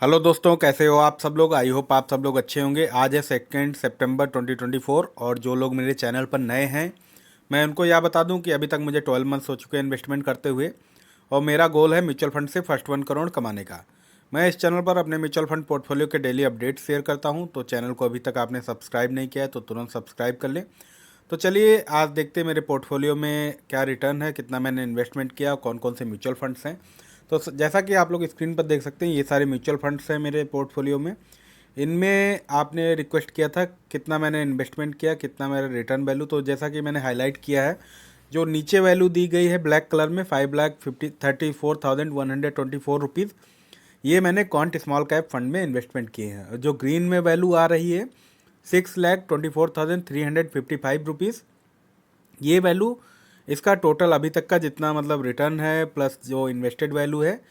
Hello दोस्तों, कैसे हो आप सब लोग। आई होप आप सब लोग अच्छे होंगे। आज है 2 सितंबर 2024 और जो लोग मेरे चैनल पर नए हैं मैं उनको यह बता दूं कि अभी तक मुझे 12 मंथ्स हो चुके हैं इन्वेस्टमेंट करते हुए और मेरा गोल है म्यूचुअल फंड से फर्स्ट 1 करोड़ कमाने का। मैं इस चैनल पर अपने म्यूचुअल फंड पोर्टफोलियो के डेली अपडेट शेयर करता हूँ, तो चैनल को अभी तक आपने सब्सक्राइब नहीं किया है तो तुरंत सब्सक्राइब कर लें। तो चलिए आज देखते हैं मेरे पोर्टफोलियो में क्या रिटर्न है, कितना मैंने इन्वेस्टमेंट किया, कौन कौन से म्यूचुअल फंड्स हैं। तो जैसा कि आप लोग स्क्रीन पर देख सकते हैं ये सारे म्यूचुअल फंड्स हैं मेरे पोर्टफोलियो में। इनमें आपने रिक्वेस्ट किया था कितना मैंने इन्वेस्टमेंट किया, कितना मेरा रिटर्न वैल्यू। तो जैसा कि मैंने हाईलाइट किया है, जो नीचे वैल्यू दी गई है ब्लैक कलर में 5,34,124 रुपीज़, ये मैंने क्वांट स्मॉल कैप फंड में इन्वेस्टमेंट किए हैं। जो ग्रीन में वैल्यू आ रही है 6,24,355 रुपीज़, ये वैल्यू इसका टोटल अभी तक का जितना मतलब रिटर्न है प्लस जो इन्वेस्टेड वैल्यू है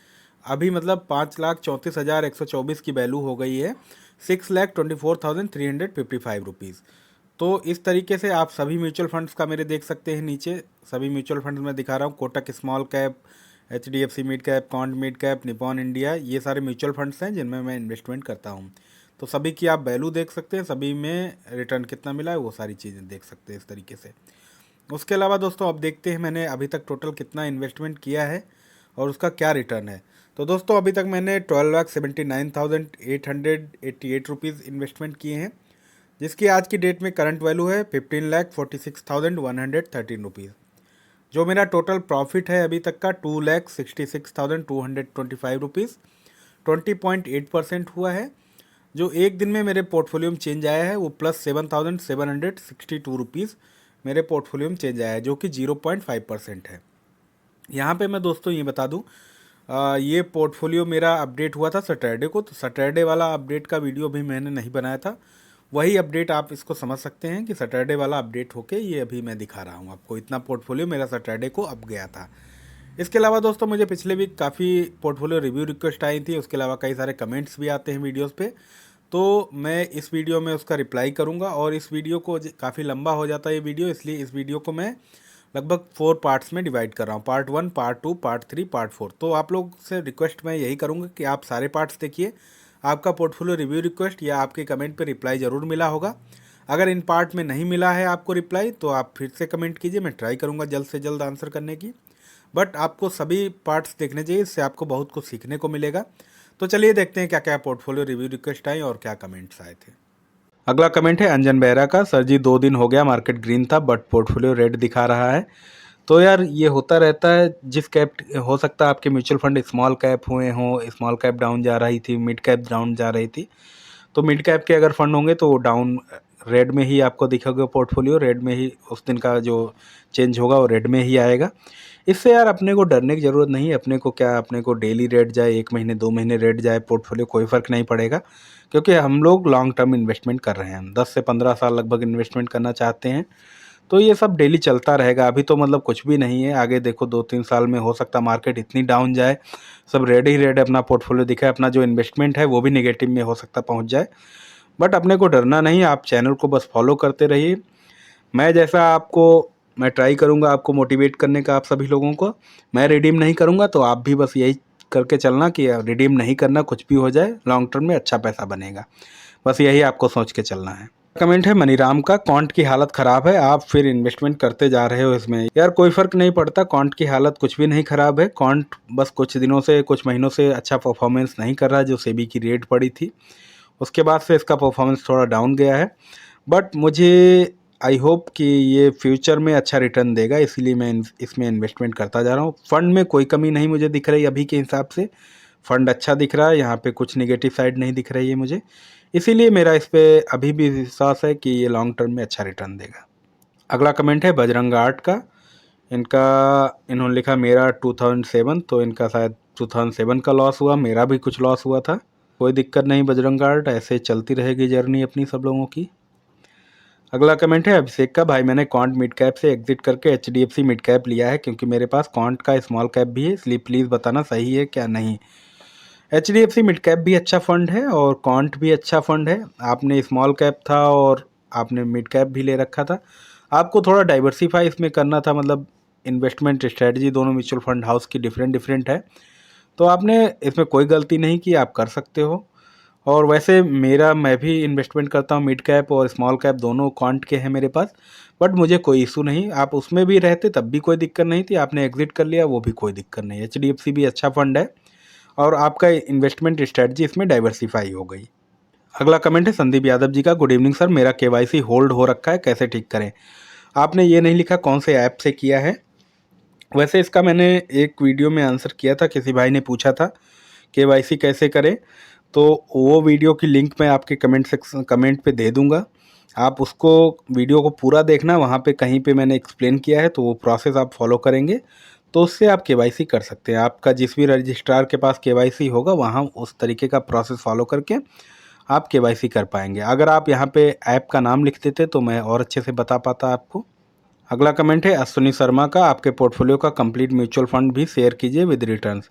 अभी मतलब 5,34,124 की वैल्यू हो गई है 6,24,355 रुपीज़। तो इस तरीके से आप सभी म्यूचुअल फंड्स का मेरे देख सकते हैं। नीचे सभी म्यूचुअल फंड्स में दिखा रहा हूँ, Kotak small cap, HDFC mid cap, quant mid cap, Nippon India, ये सारे म्यूचुअल फंड्स हैं जिनमें मैं इन्वेस्टमेंट करता हूँ। तो सभी की आप वैल्यू देख सकते हैं, सभी में रिटर्न कितना मिला है वो सारी चीज़ें देख सकते हैं इस तरीके से। उसके अलावा दोस्तों अब देखते हैं मैंने अभी तक टोटल कितना इन्वेस्टमेंट किया है और उसका क्या रिटर्न है। तो दोस्तों अभी तक मैंने 12,79,888 इन्वेस्टमेंट किए हैं, जिसकी आज की डेट में करंट वैल्यू है 15,46,113 रुपीज़। जो मेरा टोटल प्रॉफिट है अभी तक का 2,66,225 रुपीज़, 20.8% हुआ है। जो एक दिन में मेरे पोर्टफोलियो में चेंज आया है वो +7,762 रुपीज़ मेरे पोर्टफोलियो में चेंज आया है, जो कि 0.5% है। यहाँ पे मैं दोस्तों ये बता दूँ, ये पोर्टफोलियो मेरा अपडेट हुआ था सैटरडे को, तो सैटरडे वाला अपडेट का वीडियो भी मैंने नहीं बनाया था। वही अपडेट आप इसको समझ सकते हैं कि सैटरडे वाला अपडेट होके ये अभी मैं दिखा रहा हूँ आपको। इतना पोर्टफोलियो मेरा सैटरडे को अब गया था। इसके अलावा दोस्तों मुझे पिछले वीक काफ़ी पोर्टफोलियो रिव्यू रिक्वेस्ट आई थी, उसके अलावा कई सारे कमेंट्स भी आते हैं वीडियोस पे, तो मैं इस वीडियो में उसका रिप्लाई करूंगा। और इस वीडियो को काफ़ी लंबा हो जाता है ये वीडियो, इसलिए इस वीडियो को मैं लगभग 4 पार्ट्स में डिवाइड कर रहा हूँ, पार्ट 1, पार्ट 2, पार्ट 3, पार्ट 4। तो आप लोग से रिक्वेस्ट मैं यही करूँगा कि आप सारे पार्ट्स देखिए। आपका पोर्टफोलियो रिव्यू रिक्वेस्ट या आपके कमेंट पे रिप्लाई ज़रूर मिला होगा। अगर इन पार्ट में नहीं मिला है आपको रिप्लाई तो आप फिर से कमेंट कीजिए, मैं ट्राई करूँगा जल्द से जल्द आंसर करने की। बट आपको सभी पार्ट्स देखने चाहिए, इससे आपको बहुत कुछ सीखने को मिलेगा। तो चलिए देखते हैं क्या क्या पोर्टफोलियो रिव्यू रिक्वेस्ट आई और क्या कमेंट्स आए थे। अगला कमेंट है अंजन बेहरा का। सर जी 2 दिन हो गया मार्केट ग्रीन था बट पोर्टफोलियो रेड दिखा रहा है। तो यार ये होता रहता है, जिस कैप हो सकता है आपके म्यूचुअल फंड स्मॉल कैप हुए हों, स्मॉल कैप डाउन जा रही थी, मिड कैप डाउन जा रही थी, तो मिड कैप के अगर फंड होंगे तो वो डाउन रेड में ही आपको दिखेगा, पोर्टफोलियो रेड में ही उस दिन का जो चेंज होगा वो रेड में ही आएगा। इससे यार अपने को डरने की ज़रूरत नहीं है। अपने को क्या, अपने को डेली रेट जाए, 1 महीने 2 महीने रेट जाए पोर्टफोलियो, कोई फ़र्क नहीं पड़ेगा, क्योंकि हम लोग लॉन्ग टर्म इन्वेस्टमेंट कर रहे हैं। 10 से 15 साल लगभग इन्वेस्टमेंट करना चाहते हैं, तो ये सब डेली चलता रहेगा। अभी तो मतलब कुछ भी नहीं है, आगे देखो 2-3 साल में हो सकता है मार्केट इतनी डाउन जाए, सब रेड ही रेड अपना पोर्टफोलियो दिखाए, अपना जो इन्वेस्टमेंट है वो भी नेगेटिव में हो सकता पहुंच जाए। बट अपने को डरना नहीं, आप चैनल को बस फॉलो करते रहिए। मैं जैसा आपको मैं ट्राई करूँगा आपको मोटिवेट करने का, आप सभी लोगों को। मैं रिडीम नहीं करूँगा तो आप भी बस यही करके चलना कि रिडीम नहीं करना, कुछ भी हो जाए लॉन्ग टर्म में अच्छा पैसा बनेगा, बस यही आपको सोच के चलना है। कमेंट है मनीराम का, कॉन्ट की हालत ख़राब है, आप फिर इन्वेस्टमेंट करते जा रहे हो इसमें। यार कोई फ़र्क नहीं पड़ता, कॉन्ट की हालत कुछ भी नहीं ख़राब है। कॉन्ट बस कुछ दिनों से, कुछ महीनों से अच्छा परफॉर्मेंस नहीं कर रहा है, जो सेबी की रेट पड़ी थी उसके बाद से इसका परफॉर्मेंस थोड़ा डाउन गया है। बट मुझे आई होप कि ये फ्यूचर में अच्छा रिटर्न देगा, इसीलिए मैं इसमें इन्वेस्टमेंट करता जा रहा हूँ। फंड में कोई कमी नहीं मुझे दिख रही अभी के हिसाब से, फंड अच्छा दिख रहा है, यहाँ पे कुछ नेगेटिव साइड नहीं दिख रही है मुझे, इसीलिए मेरा इस पर अभी भी विश्वास है कि ये लॉन्ग टर्म में अच्छा रिटर्न देगा। अगला कमेंट है बजरंग आर्ट का। इनका इन्होंने लिखा मेरा 2007, तो इनका शायद 2007 का लॉस हुआ, मेरा भी कुछ लॉस हुआ था। कोई दिक्कत नहीं बजरंग आर्ट, ऐसे चलती रहेगी जर्नी अपनी सब लोगों की। अगला कमेंट है अभिषेक का, भाई मैंने क्वांट मिड कैप से एग्जिट करके HDFC मिड कैप लिया है, क्योंकि मेरे पास क्वांट का स्मॉल कैप भी है, इसलिए प्लीज़ बताना सही है क्या नहीं। HDFC मिड कैप भी अच्छा फंड है और क्वांट भी अच्छा फंड है। आपने स्मॉल कैप था और आपने मिड कैप भी ले रखा था, आपको थोड़ा डाइवर्सिफाई इसमें करना था, मतलब इन्वेस्टमेंट स्ट्रेटजी दोनों म्यूचुअल फंड हाउस की डिफरेंट डिफरेंट है। तो आपने इसमें कोई गलती नहीं की, आप कर सकते हो। और वैसे मैं भी इन्वेस्टमेंट करता हूँ, मिड कैप और स्मॉल कैप दोनों क्वांट के हैं मेरे पास, बट मुझे कोई इशू नहीं। आप उसमें भी रहते तब भी कोई दिक्कत नहीं थी, आपने एग्जिट कर लिया वो भी कोई दिक्कत नहीं। HDFC भी अच्छा फंड है और आपका इन्वेस्टमेंट स्ट्रेटजी इसमें डाइवर्सिफाई हो गई। अगला कमेंट है संदीप यादव जी का, गुड इवनिंग सर, मेरा KYC होल्ड हो रखा है, कैसे ठीक करें। आपने ये नहीं लिखा कौन से ऐप से किया है। वैसे इसका मैंने एक वीडियो में आंसर किया था, किसी भाई ने पूछा था KYC कैसे करें, तो वो वीडियो की लिंक मैं आपके कमेंट पे दे दूंगा। आप उसको वीडियो को पूरा देखना, वहाँ पे कहीं पे मैंने एक्सप्लेन किया है, तो वो प्रोसेस आप फॉलो करेंगे तो उससे आप KYC कर सकते हैं। आपका जिस भी रजिस्ट्रार के पास KYC होगा वहाँ उस तरीके का प्रोसेस फॉलो करके आप KYC कर पाएंगे। अगर आप यहाँ पे ऐप का नाम लिख देते तो मैं और अच्छे से बता पाता आपको। अगला कमेंट है अश्विनी शर्मा का, आपके पोर्टफोलियो का कंप्लीट म्यूचुअल फंड भी शेयर कीजिए विद रिटर्न्स।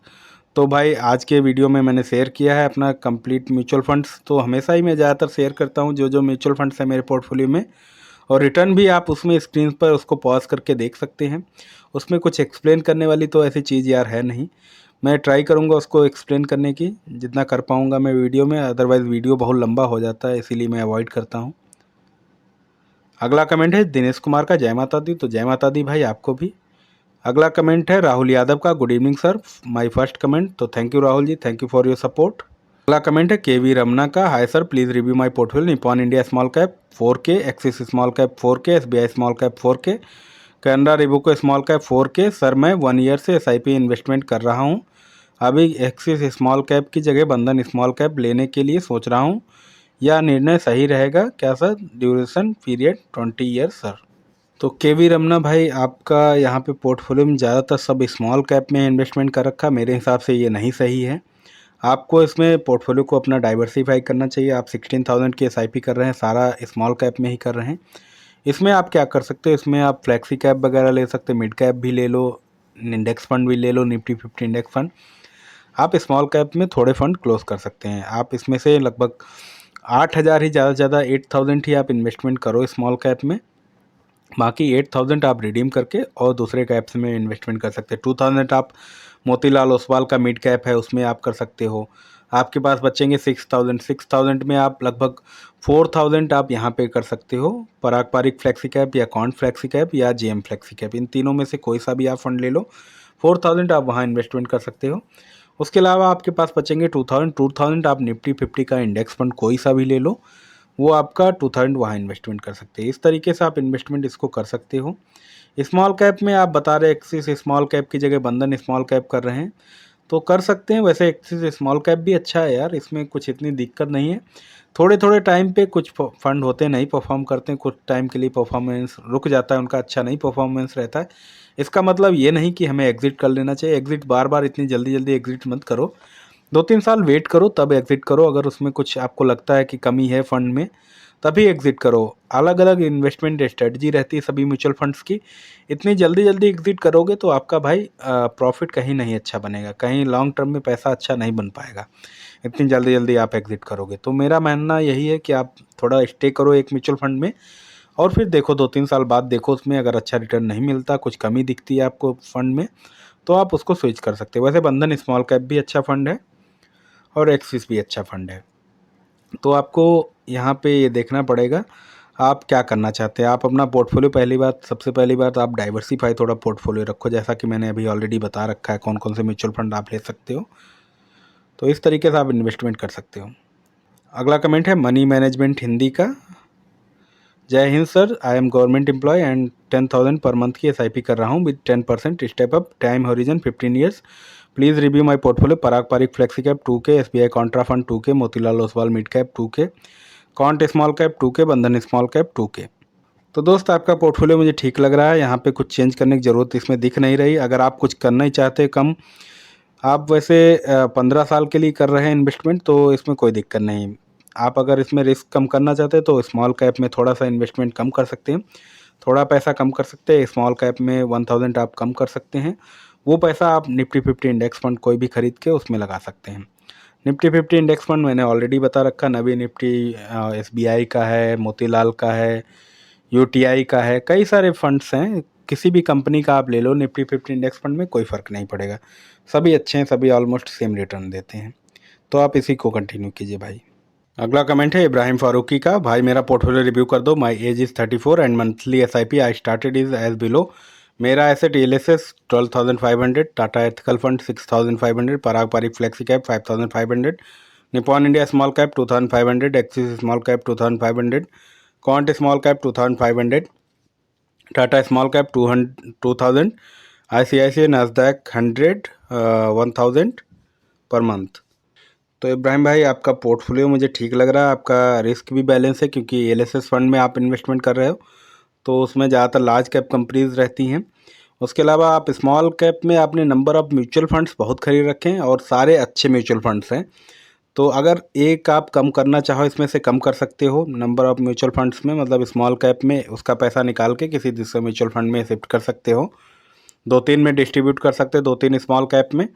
तो भाई आज के वीडियो में मैंने शेयर किया है अपना कंप्लीट म्यूचुअल फंड्स, तो हमेशा ही मैं ज़्यादातर शेयर करता हूँ जो जो म्यूचुअल फंड्स है मेरे पोर्टफोलियो में। और रिटर्न भी आप उसमें स्क्रीन पर उसको पॉज करके देख सकते हैं। उसमें कुछ एक्सप्लेन करने वाली तो ऐसी चीज़ यार है नहीं। मैं ट्राई करूँगा उसको एक्सप्लेन करने की, जितना कर पाऊँगा मैं वीडियो में, अदरवाइज़ वीडियो बहुत लंबा हो जाता है, इसीलिए मैं अवॉइड करता हूँ। अगला कमेंट है दिनेश कुमार का, जय माता दी। तो जय माता दी भाई आपको भी। अगला कमेंट है राहुल यादव का, good evening sir, my first comment. तो thank you Rahul ji, thank you for your support. अगला कमेंट है KV रमना का, hi sir please review my portfolio, Nippon India small cap 4K, Axis small cap 4K, SBI small cap 4K, Canara Robeco small cap 4K। Sir मैं 1 year से SIP investment कर रहा हूँ, अभी axis small cap की जगह बंधन small cap लेने के लिए सोच रहा हूँ, यह निर्णय सही रहेगा क्या sir. Duration period 20 year sir. तो KV रमना भाई आपका यहाँ पे पोर्टफोलियो में ज़्यादातर सब स्मॉल कैप में इन्वेस्टमेंट कर रखा, मेरे हिसाब से ये नहीं सही है। आपको इसमें पोर्टफोलियो को अपना डाइवर्सिफाई करना चाहिए। आप 16,000 की SIP कर रहे हैं, सारा स्मॉल कैप में ही कर रहे हैं। इसमें आप क्या कर सकते हो, इसमें आप फ्लैक्सी कैप वगैरह ले सकते हो, मिड कैप भी ले लो, इंडेक्स फंड भी ले लो, निफ्टी 50 इंडेक्स फंड। आप स्मॉल कैप में थोड़े फंड क्लोज कर सकते हैं। आप इसमें से लगभग 8,000 ही, ज़्यादा से ज़्यादा 8,000 ही आप इन्वेस्टमेंट करो स्मॉल कैप में, बाकी 8,000 आप रिडीम करके और दूसरे कैप्स में इन्वेस्टमेंट कर सकते हैं। 2,000 आप मोतीलाल ओसवाल का मिड कैप है उसमें आप कर सकते हो। आपके पास बचेंगे 6,000 में आप लगभग 4,000 आप यहाँ पे कर सकते हो, पराग पारिक फ्लेक्सी कैप या कॉन्ट फ्लेक्सी कैप या GM फ्लेक्सी कैप, इन तीनों में से कोई सा भी आप फंड ले लो, 4,000 आप वहाँ इन्वेस्टमेंट कर सकते हो। उसके अलावा आपके पास बचेंगे 2,000 आप निफ्टी 50 का इंडेक्स फंड कोई सा भी ले लो, वो आपका 2,000 वहाँ इन्वेस्टमेंट कर सकते हैं। इस तरीके से आप इन्वेस्टमेंट इसको कर सकते हो। स्मॉल कैप में आप बता रहे एक्सिस स्मॉल कैप की जगह बंधन स्मॉल कैप कर रहे हैं, तो कर सकते हैं। वैसे एक्सिस स्मॉल कैप भी अच्छा है यार, इसमें कुछ इतनी दिक्कत नहीं है। थोड़े थोड़े टाइम पे कुछ फंड होते नहीं परफॉर्म करते हैं, कुछ टाइम के लिए परफॉर्मेंस रुक जाता है उनका, अच्छा नहीं परफॉर्मेंस रहता है। इसका मतलब ये नहीं कि हमें एग्जिट कर लेना चाहिए। एग्जिट बार बार इतनी जल्दी जल्दी एग्जिट मत करो, 2-3 साल वेट करो तब एग्जिट करो। अगर उसमें कुछ आपको लगता है कि कमी है फंड में तभी एग्जिट करो। अलग अलग इन्वेस्टमेंट स्ट्रेटजी रहती है सभी म्यूचुअल फंड्स की, इतनी जल्दी जल्दी एग्जिट करोगे तो आपका भाई प्रॉफिट कहीं नहीं अच्छा बनेगा, कहीं लॉन्ग टर्म में पैसा अच्छा नहीं बन पाएगा इतनी जल्दी जल्दी आप एग्जिट करोगे। तो मेरा मानना यही है कि आप थोड़ा स्टे करो एक म्यूचुअल फंड में, और फिर देखो 2-3 साल बाद देखो उसमें अगर अच्छा रिटर्न नहीं मिलता, कुछ कमी दिखती है आपको फंड में, तो आप उसको स्विच कर सकते हो। वैसे बंधन स्मॉल कैप भी अच्छा फंड है और एक्सिस भी अच्छा फंड है। तो आपको यहाँ पे ये देखना पड़ेगा आप क्या करना चाहते हैं। आप अपना पोर्टफोलियो सबसे पहली बात आप डाइवर्सिफाई थोड़ा पोर्टफोलियो रखो, जैसा कि मैंने अभी ऑलरेडी बता रखा है कौन कौन से म्यूचुअल फंड आप ले सकते हो, तो इस तरीके से आप इन्वेस्टमेंट कर सकते हो। अगला कमेंट है मनी मैनेजमेंट हिंदी का, जय हिंद sir, I am government employ and 10,000 पर मंथ की SIP कर रहा हूँ with 10% step up, time horizon 15 years. Please review my portfolio, Parag Parikh flexi cap 2K, SBI contra fund 2K, Motilal Oswal mid cap 2K, Quant small cap 2K, Bandhan small cap 2K। तो दोस्त आपका portfolio मुझे ठीक लग रहा है, यहाँ पे कुछ चेंज करने की ज़रूरत इसमें दिख नहीं रही। अगर आप कुछ करना ही चाहते कम, आप वैसे 15 साल के लिए कर रहे हैं इन्वेस्टमेंट, तो इसमें कोई दिक्कत नहीं। आप अगर इसमें रिस्क कम करना चाहते हैं तो स्मॉल कैप में थोड़ा सा इन्वेस्टमेंट कम कर सकते हैं, थोड़ा पैसा कम कर सकते हैं। स्मॉल कैप में 1,000 आप कम कर सकते हैं, वो पैसा आप निफ्टी 50 इंडेक्स फंड कोई भी खरीद के उसमें लगा सकते हैं। निफ्टी 50 इंडेक्स फंड मैंने ऑलरेडी बता रखा, नवी निफ्टी SBI का है, मोतीलाल का है, UTI का है, कई सारे फंड्स हैं, किसी भी कंपनी का आप ले लो निफ्टी 50 इंडेक्स फंड में, कोई फ़र्क नहीं पड़ेगा, सभी अच्छे हैं, सभी ऑलमोस्ट सेम रिटर्न देते हैं। तो आप इसी को कंटिन्यू कीजिए भाई। अगला कमेंट है इब्राहिम फारूकी का, भाई मेरा पोर्टफोलियो रिव्यू कर दो। My age is 34 and monthly SIP I started is as below. मेरा asset ELSS 12,500, Tata ethical fund 6,500, Parag Parikh flexi cap 5,500, Nippon India small cap 2,500, Axis small cap 2,500, Quant small cap 2,500, Tata small cap 2,000, ICICI Nasdaq 100, 1,000 per month. तो इब्राहिम भाई आपका portfolio मुझे ठीक लग रहा है, आपका रिस्क भी बैलेंस है क्योंकि ELSS फंड में आप इन्वेस्टमेंट कर रहे हो, तो उसमें ज़्यादातर लार्ज कैप कंपनीज रहती हैं। उसके अलावा आप स्मॉल कैप में आपने नंबर ऑफ़ म्यूचुअल फंड्स बहुत खरीद रखे हैं और सारे अच्छे म्यूचुअल फंड्स हैं। तो अगर एक आप कम करना चाहो इसमें से कम कर सकते हो नंबर ऑफ़ म्यूचुअल फंड्स में, मतलब स्मॉल कैप में उसका पैसा निकाल के किसी दूसरे म्यूचुअल फंड में शिफ्ट कर सकते हो, 2-3 में डिस्ट्रीब्यूट कर सकते हो, 2-3 स्मॉल कैप में।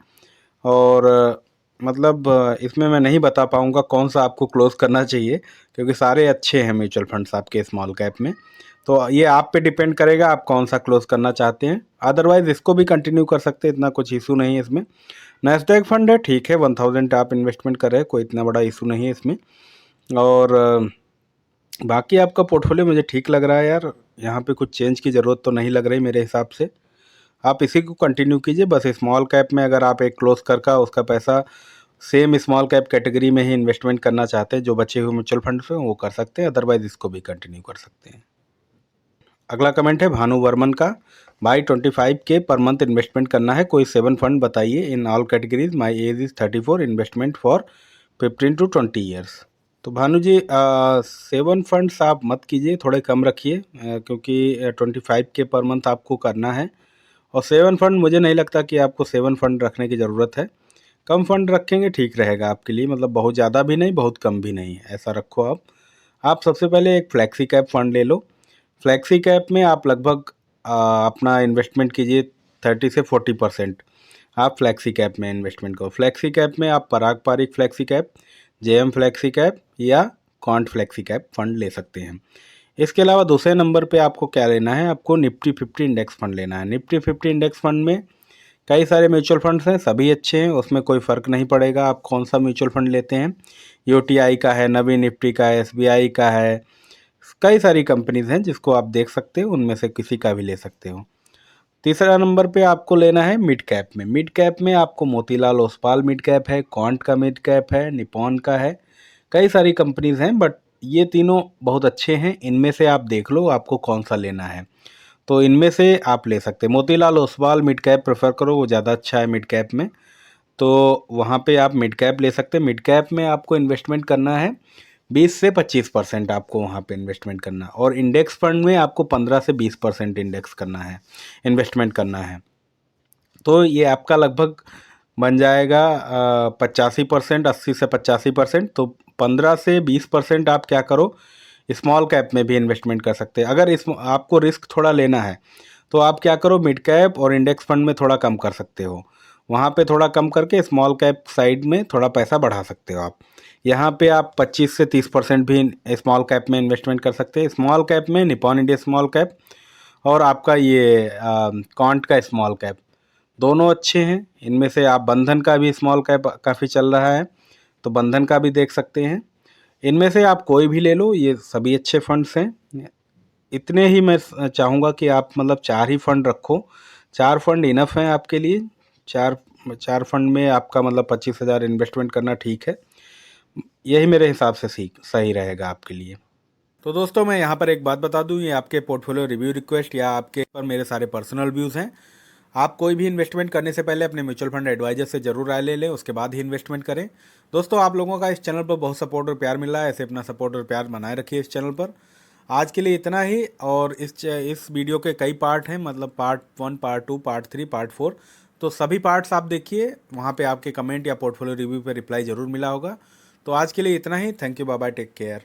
और मतलब इसमें मैं नहीं बता पाऊँगा कौन सा आपको क्लोज़ करना चाहिए क्योंकि सारे अच्छे हैं म्यूचुअल फंड्स आपके स्मॉल कैप में। तो ये आप पे डिपेंड करेगा आप कौन सा क्लोज़ करना चाहते हैं, अदरवाइज़ इसको भी कंटिन्यू कर सकते हैं, इतना कुछ इशू नहीं है इसमें। नैस्डैक फंड है, ठीक है, 1000 आप इन्वेस्टमेंट कर रहे हैं, कोई इतना बड़ा इशू नहीं है इसमें। और बाकी आपका पोर्टफोलियो मुझे ठीक लग रहा है यार, यहाँ पे कुछ चेंज की ज़रूरत तो नहीं लग रही मेरे हिसाब से। आप इसी को कंटिन्यू कीजिए, बस स्मॉल कैप में अगर आप एक क्लोज़ कर उसका पैसा सेम स्मॉल कैप कैटेगरी में ही इन्वेस्टमेंट करना चाहते हैं, जो बचे हुए म्यूचुअल फंड से वो कर सकते हैं, अदरवाइज़ इसको भी कंटिन्यू कर सकते हैं। अगला कमेंट है भानु वर्मन का, भाई 25K पर मंथ इन्वेस्टमेंट करना है, कोई 7 फंड बताइए in all categories, my age is 34, investment for 15 to 20 years. तो भानु जी 7 फंड्स आप मत कीजिए, थोड़े कम रखिए क्योंकि 25K पर मंथ आपको करना है। और 7 फंड मुझे नहीं लगता कि आपको 7 फंड रखने की ज़रूरत है, कम फंड रखेंगे ठीक रहेगा आपके लिए, मतलब बहुत ज़्यादा भी नहीं बहुत कम भी नहीं, ऐसा रखो आप। सबसे पहले एक फ्लैक्सी कैप फंड ले लो। फ्लैक्सी कैप में आप लगभग अपना इन्वेस्टमेंट कीजिए 30 से 40%। आप फ्लैक्सी कैप में इन्वेस्टमेंट करो। फ्लैक्सी कैप में आप Parag Parikh flexi cap, JM flexi cap या क्वांट फ्लैक्सी कैप फंड ले सकते हैं। इसके अलावा दूसरे नंबर पे आपको क्या लेना है, आपको निफ्टी 50 इंडेक्स फंड लेना है। निफ्टी 50 इंडेक्स फंड में कई सारे म्यूचुअल फंड्स हैं, सभी अच्छे हैं, उसमें कोई फ़र्क नहीं पड़ेगा आप कौन सा म्यूचुअल फंड लेते हैं। UTI का है, नवीन निफ्टी का है, SBI का है, कई सारी कंपनीज़ हैं जिसको आप देख सकते हो, उनमें से किसी का भी ले सकते हो। तीसरा नंबर पे आपको लेना है मिड कैप में। मिड कैप में आपको मोतीलाल ओसवाल मिड कैप है, क्वांट का मिड कैप है, निपॉन का है, कई सारी कंपनीज़ हैं, बट ये तीनों बहुत अच्छे हैं, इनमें से आप देख लो आपको कौन सा लेना है, तो इनमें से आप ले सकते हैं। Motilal Oswal mid cap prefer करो, वो ज़्यादा अच्छा है मिड कैप में, तो वहाँ पे आप मिड कैप ले सकते हैं। मिड कैप में आपको इन्वेस्टमेंट करना है 20 से 25%, आपको वहाँ पे इन्वेस्टमेंट करना, और इंडेक्स फंड में आपको 15 से 20% इंडेक्स करना है, इन्वेस्टमेंट करना है। तो ये आपका लगभग बन जाएगा 85%, 80 से 85%। तो 15 से 20% आप क्या करो, स्मॉल कैप में भी इन्वेस्टमेंट कर सकते हैं। अगर इस आपको रिस्क थोड़ा लेना है तो आप क्या करो, मिड कैप और इंडेक्स फंड में थोड़ा कम कर सकते हो, वहाँ पे थोड़ा कम करके स्मॉल कैप साइड में थोड़ा पैसा बढ़ा सकते हो आप। यहाँ पे आप 25 से 30% भी स्मॉल कैप में इन्वेस्टमेंट कर सकते हैं। स्मॉल कैप में निपॉन इंडिया स्मॉल कैप और आपका ये क्वांट का स्मॉल कैप, दोनों अच्छे हैं। इनमें से आप बंधन का भी स्मॉल कैप काफ़ी चल रहा है, तो बंधन का भी देख सकते हैं। इनमें से आप कोई भी ले लो, ये सभी अच्छे फंड्स हैं। इतने ही मैं चाहूँगा कि आप मतलब 4 ही फंड रखो, 4 फंड इनफ हैं आपके लिए। 4 4 फंड में आपका मतलब 25,000 इन्वेस्टमेंट करना ठीक है, यही मेरे हिसाब से सही रहेगा आपके लिए। तो दोस्तों मैं यहाँ पर एक बात बता दूँ, ये आपके पोर्टफोलियो रिव्यू रिक्वेस्ट या आपके पर मेरे सारे पर्सनल व्यूज़ हैं। आप कोई भी इन्वेस्टमेंट करने से पहले अपने म्यूचुअल फंड एडवाइजर से जरूर राय ले लें, उसके बाद ही इन्वेस्टमेंट करें। दोस्तों आप लोगों का इस चैनल पर बहुत सपोर्ट और प्यार मिल रहा है, ऐसे अपना सपोर्ट और प्यार बनाए रखिए इस चैनल पर। आज के लिए इतना ही, और इस वीडियो के कई पार्ट हैं, मतलब पार्ट 1, पार्ट 2, पार्ट 3, पार्ट 4, तो सभी पार्ट्स आप देखिए, वहाँ पे आपके कमेंट या पोर्टफोलियो रिव्यू पे रिप्लाई ज़रूर मिला होगा। तो आज के लिए इतना ही, thank you, bye bye, take care.